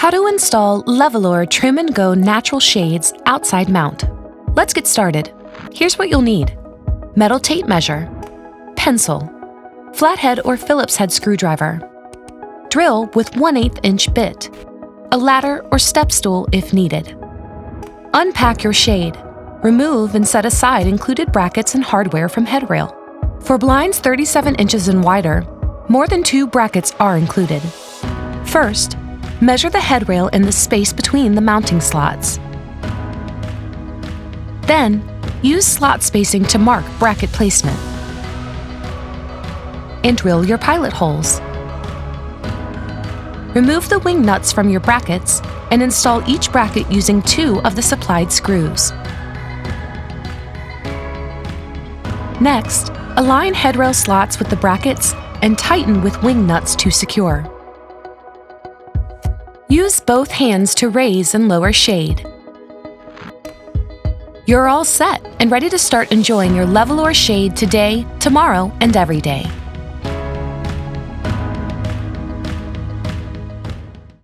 How to install LEVOLOR Trim+Go natural shades outside mount. Let's get started. Here's what you'll need: metal tape measure, pencil, flathead or Phillips head screwdriver, drill with 1/8 inch bit, a ladder or step stool if needed. Unpack your shade. Remove and set aside included brackets and hardware from headrail. For blinds 37 inches and wider, more than 2 brackets are included. First, measure the headrail and the space between the mounting slots. Then, use slot spacing to mark bracket placement. And drill your pilot holes. Remove the wing nuts from your brackets and install each bracket using 2 of the supplied screws. Next, align headrail slots with the brackets and tighten with wing nuts to secure. Use both hands to raise and lower shade. You're all set and ready to start enjoying your LEVOLOR shade today, tomorrow, and every day.